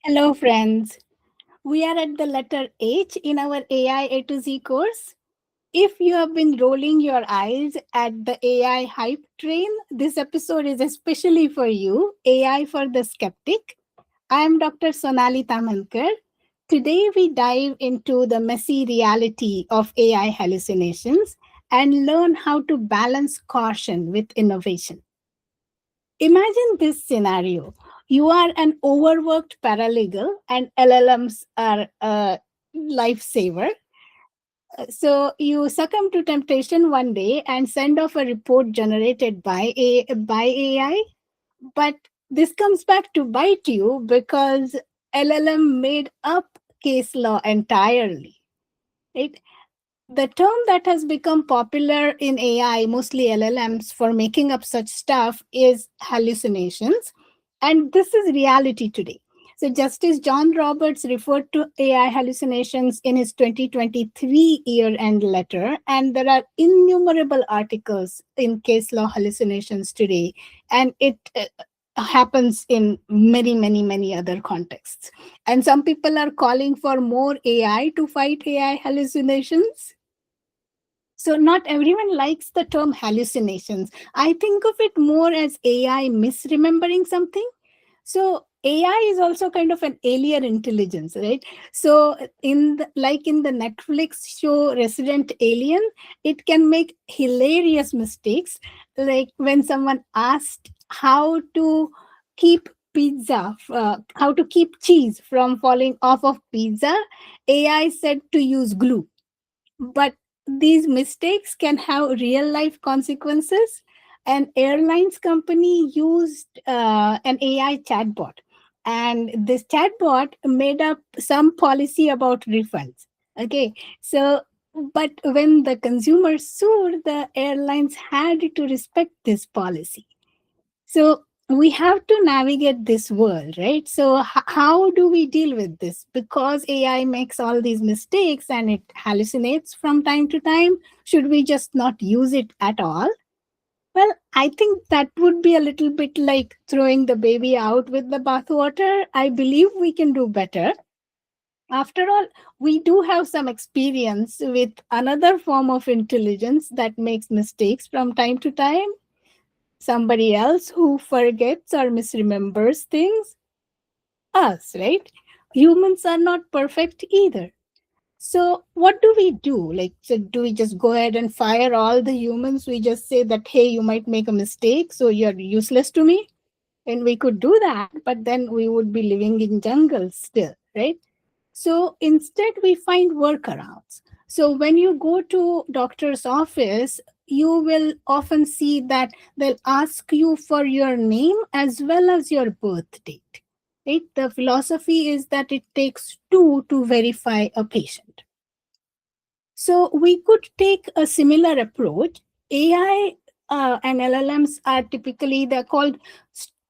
Hello, friends. We are at the letter H in our AI A to Z course. If you have been rolling your eyes at the AI hype train, this episode is especially for you, AI for the Skeptic. I am Dr. Sonali Tamankar. Today, we dive into the messy reality of AI hallucinations and learn how to balance caution with innovation. Imagine this scenario. You are an overworked paralegal, and LLMs are a lifesaver. So you succumb to temptation one day and send off a report generated by AI. But this comes back to bite you because LLM made up case law entirely. Right? The term that has become popular in AI, mostly LLMs, for making up such stuff is hallucinations. And this is reality today. So, Justice John Roberts referred to AI hallucinations in his 2023 year end letter. And there are innumerable articles in case law hallucinations today. And it happens in many, many, many other contexts. And some people are calling for more AI to fight AI hallucinations. So, not everyone likes the term hallucinations. I think of it more as AI misremembering something. So, AI is also kind of an alien intelligence, right? So, like in the Netflix show Resident Alien, it can make hilarious mistakes. Like when someone asked how to keep cheese from falling off of pizza, AI said to use glue, but these mistakes can have real life consequences. An airlines company used an AI chatbot, and this chatbot made up some policy about refunds. Okay, so but when the consumer sued, the airlines had to respect this policy. So we have to navigate this world, right? So how do we deal with this? Because AI makes all these mistakes and it hallucinates from time to time, should we just not use it at all? Well, I think that would be a little bit like throwing the baby out with the bathwater. I believe we can do better. After all, we do have some experience with another form of intelligence that makes mistakes from time to time, somebody else who forgets or misremembers things, us, right? Humans are not perfect either. So, what do we do? Like, so do we just go ahead and fire all the humans? We just say that, hey, you might make a mistake, so you're useless to me? And we could do that, but then we would be living in jungles still, right? So instead, we find workarounds. So when you go to doctor's office, you will often see that they'll ask you for your name as well as your birth date. Right? The philosophy is that it takes two to verify a patient. So we could take a similar approach. AI and LLMs are typically, they're called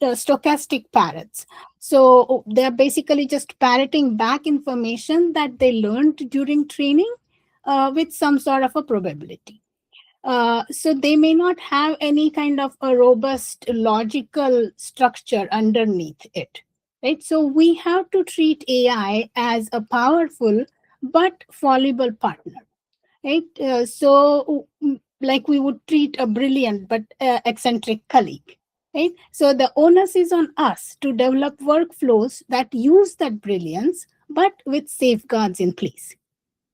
stochastic parrots. So they're basically just parroting back information that they learned during training with some sort of a probability. So they may not have any kind of a robust logical structure underneath it. Right? So we have to treat AI as a powerful but fallible partner, right? Like we would treat a brilliant but eccentric colleague, right? So the onus is on us to develop workflows that use that brilliance, but with safeguards in place.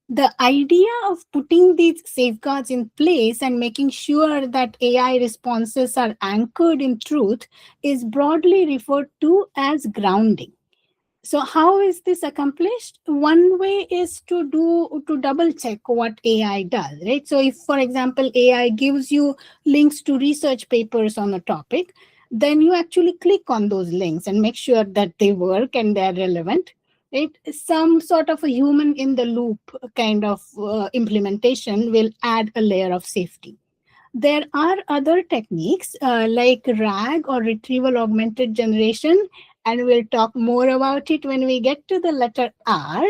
The idea of putting these safeguards in place and making sure that AI responses are anchored in truth is broadly referred to as grounding. So how is this accomplished? One way is to double check what AI does, right? So if, for example, AI gives you links to research papers on a topic, then you actually click on those links and make sure that they work and they're relevant. Right? Some sort of a human in the loop kind of implementation will add a layer of safety. There are other techniques like RAG or retrieval augmented generation, and we'll talk more about it when we get to the letter R.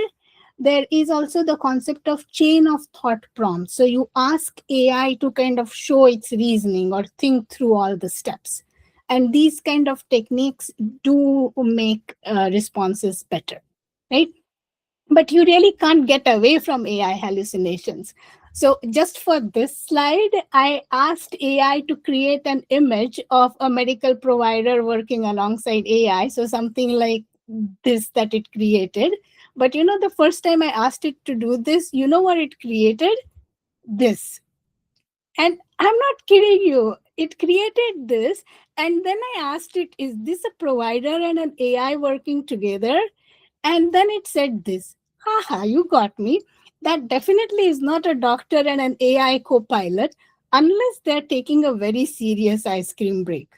There is also the concept of chain of thought prompts. So you ask AI to kind of show its reasoning or think through all the steps. And these kind of techniques do make responses better, right? But you really can't get away from AI hallucinations. So, just for this slide, I asked AI to create an image of a medical provider working alongside AI. So, something like this that it created. But the first time I asked it to do this, you know what it created? This. And I'm not kidding you. It created this. And then I asked it, is this a provider and an AI working together? And then it said this. Haha, you got me. That definitely is not a doctor and an AI co pilot unless they're taking a very serious ice cream break.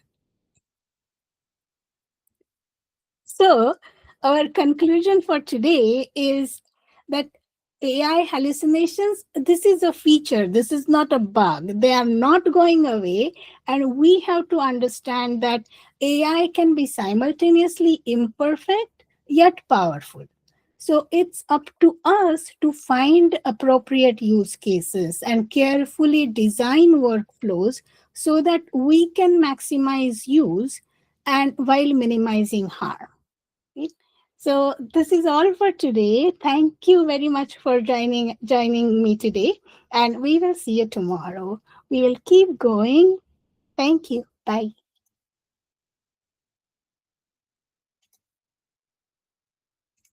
So, our conclusion for today is that AI hallucinations, this is a feature, this is not a bug. They are not going away. And we have to understand that AI can be simultaneously imperfect yet powerful. So, it's up to us to find appropriate use cases and carefully design workflows so that we can maximize use and while minimizing harm. Right? So this is all for today. Thank you very much for joining me today, and we will see you tomorrow. We will keep going. Thank you. Bye.